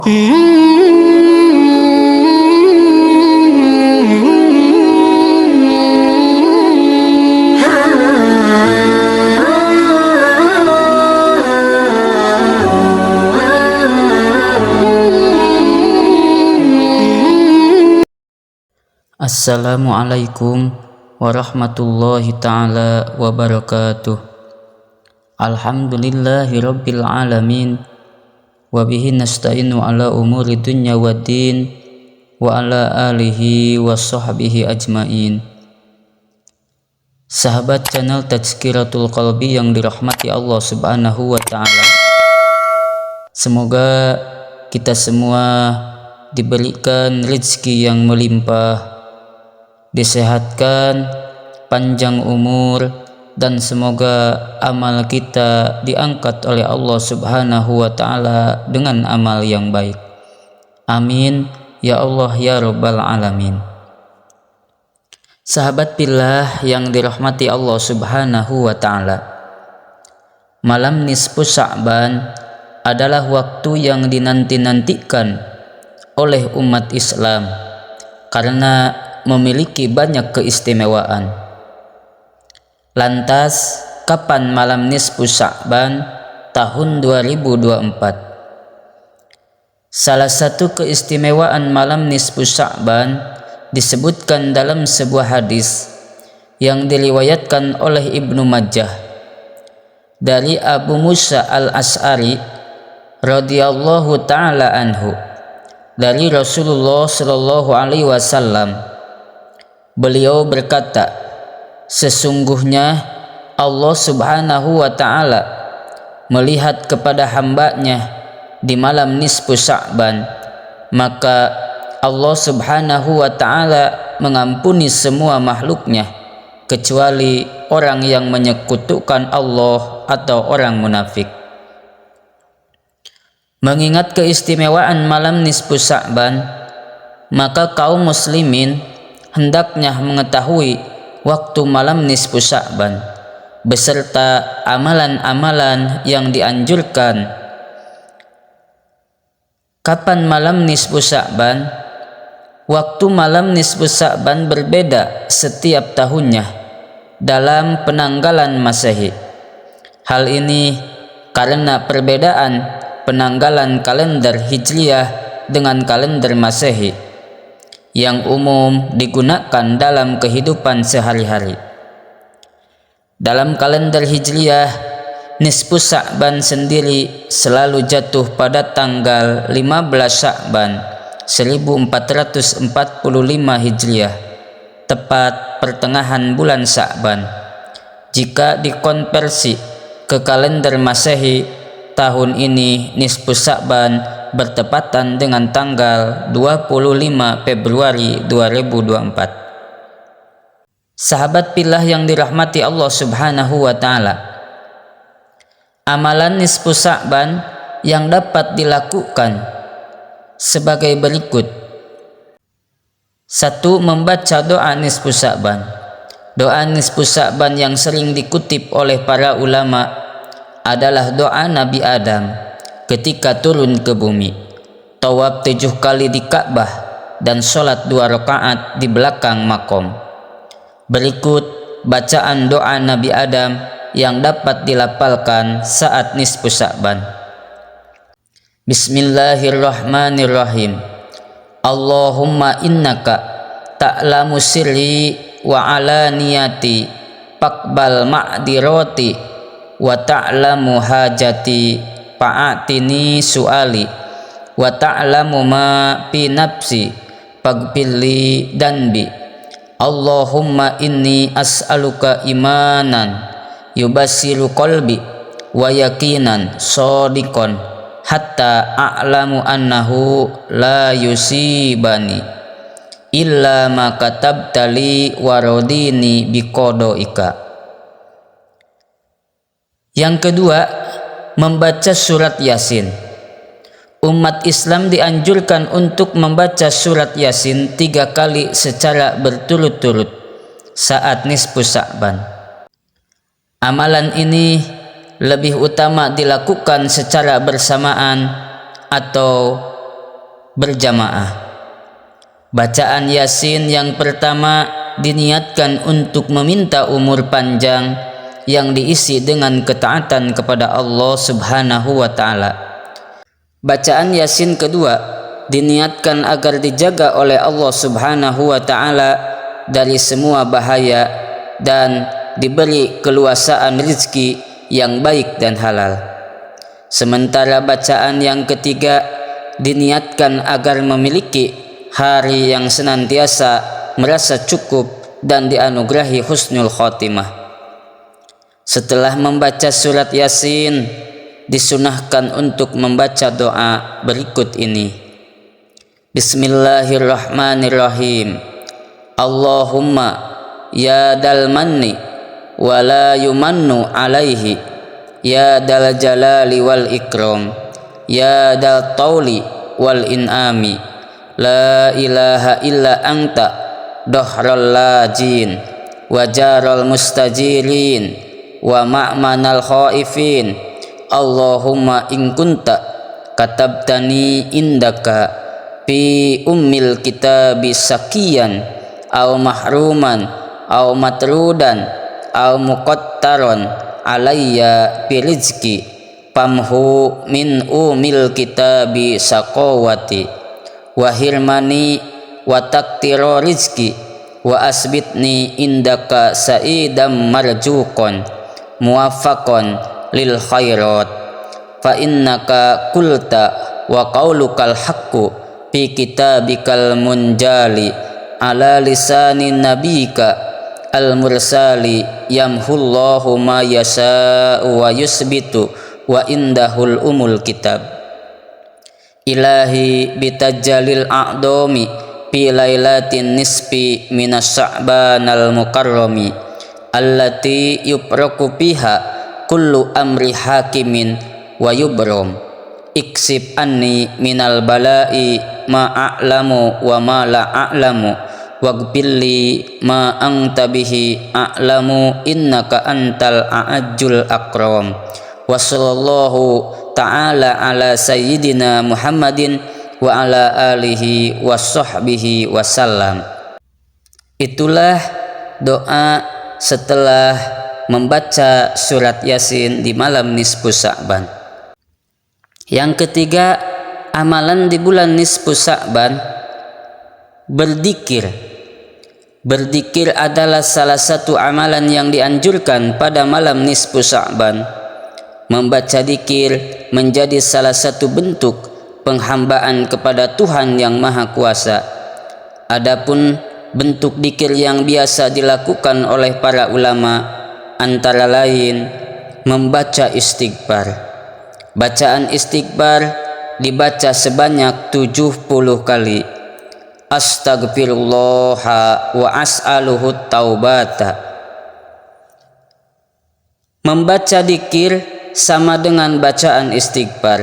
Assalamualaikum warahmatullahi ta'ala wabarakatuh. Alhamdulillahi rabbil alamin, wabihi nasta'inu ala umuri dunya waddin, wa ala alihi wa sahbihi ajmain. Sahabat channel Tazkiratul Qalbi yang dirahmati Allah subhanahu wa ta'ala, semoga kita semua diberikan rezeki yang melimpah, disehatkan, panjang umur, dan semoga amal kita diangkat oleh Allah subhanahu wa ta'ala dengan amal yang baik. Amin ya Allah ya rabbal alamin. Sahabat billah yang dirahmati Allah subhanahu wa ta'ala, malam nisfu Sya'ban adalah waktu yang dinanti-nantikan oleh umat Islam karena memiliki banyak keistimewaan. Lantas, kapan malam nisfu Sya'ban tahun 2024? Salah satu keistimewaan malam nisfu Sya'ban disebutkan dalam sebuah hadis yang diriwayatkan oleh Ibnu Majah dari Abu Musa al-Asy'ari radhiyallahu ta'ala anhu, dari Rasulullah sallallahu alaihi wasallam. Beliau berkata, sesungguhnya Allah subhanahu wa ta'ala melihat kepada hambanya di malam nisfu Sya'ban, maka Allah subhanahu wa ta'ala mengampuni semua makhluknya kecuali orang yang menyekutukan Allah atau orang munafik. Mengingat keistimewaan malam nisfu Sya'ban, maka kaum muslimin hendaknya mengetahui waktu malam nisfu Sya'ban beserta amalan-amalan yang dianjurkan. Kapan malam nisfu Sya'ban? Waktu malam nisfu Sya'ban berbeda setiap tahunnya dalam penanggalan Masehi. Hal ini karena perbedaan penanggalan kalender Hijriyah dengan kalender Masehi yang umum digunakan dalam kehidupan sehari-hari. Dalam kalender Hijriyah, nisfu Sya'ban sendiri selalu jatuh pada tanggal 15 Sya'ban 1445 Hijriyah, tepat pertengahan bulan Sya'ban. Jika dikonversi ke kalender Masehi, tahun ini nisfu Sya'ban bertepatan dengan tanggal 25 Februari 2024. Sahabat pillah yang dirahmati Allah subhanahu wa ta'ala, amalan nisfu Sya'ban yang dapat dilakukan sebagai berikut. 1. Membaca doa nisfu Sya'ban. Doa nisfu Sya'ban yang sering dikutip oleh para ulama adalah doa Nabi Adam ketika turun ke bumi, tawaf 7 kali di Ka'bah, dan sholat 2 rakaat di belakang makom. Berikut bacaan doa Nabi Adam yang dapat dilafalkan saat nisfu Sya'ban. Bismillahirrahmanirrahim. Allahumma innaka ta'lamu sirri wa alaniyati faqbal ma'dirati wa ta'lamu hajati fa'atini su'ali wa ta'lamu ma fi nafsi faghfirli danbi. Allahumma inni as'aluka imanan yubasiru qalbi wa yaqinan shadiqan hatta a'lamu annahu la yusibani illa ma katabtali wa radini biqadaika. Yang kedua, membaca surat Yasin. Umat Islam dianjurkan untuk membaca surat Yasin 3 kali secara berturut-turut saat nisfu Sya'ban. Amalan ini lebih utama dilakukan secara bersamaan atau berjamaah. Bacaan Yasin yang pertama diniatkan untuk meminta umur panjang yang diisi dengan ketaatan kepada Allah Subhanahu wa Ta'ala. Bacaan Yasin kedua diniatkan agar dijaga oleh Allah Subhanahu wa Ta'ala dari semua bahaya dan diberi keluasaan rezeki yang baik dan halal. Sementara bacaan yang ketiga diniatkan agar memiliki hari yang senantiasa merasa cukup dan dianugerahi husnul khotimah. Setelah membaca surat Yasin, disunahkan untuk membaca doa berikut ini. Bismillahirrahmanirrahim. Allahumma ya dal manni wa la yumannu alaihi, ya dal jalali wal ikram, ya dal tauli wal in'ami, la ilaha illa anta dohral lajin wa jaral mustajirin wa ma'manal khaifin. Allahumma in kunta katabtani indaka fi ummil kitabi sakiyan aw mahruman aw matrudan aw muqattaron alayya bi rizki famhu min umil kitabi saqawati wa hirmani wa taqtiro rizki wa asbitni indaka sa'idam marjukon muwaffaqon lil khairat fa innaka kulta wa qaulukal haqqu fi kitabikal munjali ala lisani nabika al mursali yamhullahu ma yasha'u wa yusbitu wa indahul umul kitab. Ilahi bitajalil a'domi fi lailatin nisfi minas sya'banal mukarrami allati yupraku biha kullu amri hakimin wa yubrom iksib anni minal balai ma a'lamu wa ma la a'lamu waghfirli ma anta bihi a'lamu innaka antal a'ajjul akram. Wa sallallahu ta'ala ala sayyidina Muhammadin wa ala alihi wa sahbihi wasallam. Itulah doa setelah membaca surat Yasin di malam nisfu Sya'ban. Yang ketiga, amalan di bulan nisfu Sya'ban, berzikir. Berzikir adalah salah satu amalan yang dianjurkan pada malam nisfu Sya'ban. Membaca zikir menjadi salah satu bentuk penghambaan kepada Tuhan yang Maha Kuasa. Adapun bentuk zikir yang biasa dilakukan oleh para ulama antara lain membaca istighfar. Bacaan istighfar dibaca sebanyak 70 kali. Astagfirullah wa as'aluhu taubata. Membaca zikir sama dengan bacaan istighfar.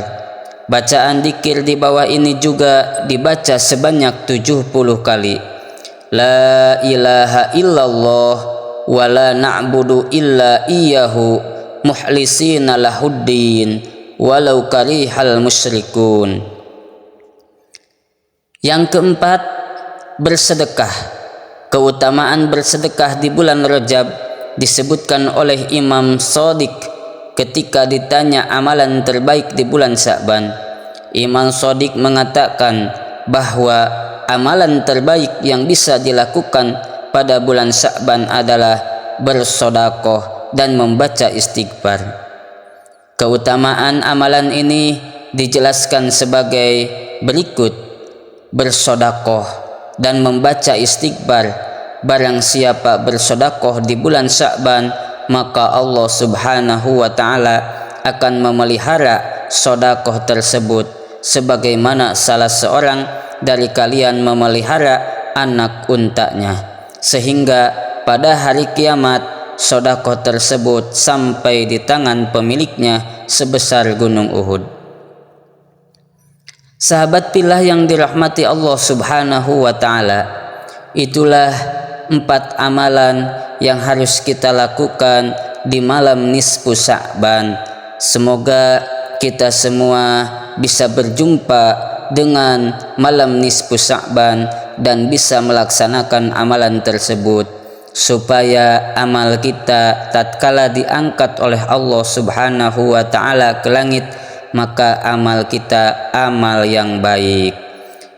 Bacaan zikir di bawah ini juga dibaca sebanyak 70 kali. La ilaha illallah wa la na'budu illa iyyahu mukhlisina lahuddin walau karihal musyrikun. Yang keempat, bersedekah. Keutamaan bersedekah di bulan Rajab disebutkan oleh Imam Shadiq ketika ditanya amalan terbaik di bulan Sya'ban. Imam Shadiq mengatakan bahwa amalan terbaik yang bisa dilakukan pada bulan Sya'ban adalah bersedekah dan membaca istighfar. Keutamaan amalan ini dijelaskan sebagai berikut: bersedekah dan membaca istighfar. Barang siapa bersedekah di bulan Sya'ban, maka Allah Subhanahu wa Ta'ala akan memelihara sedekah tersebut sebagaimana salah seorang dari kalian memelihara anak untanya, sehingga pada hari kiamat sedekah tersebut sampai di tangan pemiliknya sebesar gunung Uhud. Sahabat pillah yang dirahmati Allah Subhanahu wa Ta'ala, itulah 4 amalan yang harus kita lakukan di malam nisfu Sya'ban. Semoga kita semua bisa berjumpa dengan malam nisfu Sya'ban dan bisa melaksanakan amalan tersebut, supaya amal kita tatkala diangkat oleh Allah Subhanahu wa taala ke langit, maka amal kita amal yang baik.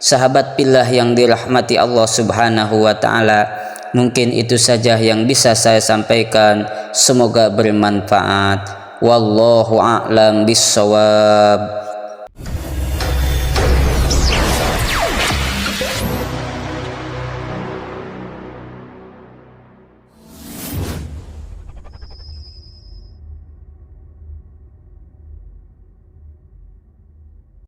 Sahabat billah yang dirahmati Allah Subhanahu wa taala, mungkin itu saja yang bisa saya sampaikan. Semoga bermanfaat. Wallahu a'lam bissawab.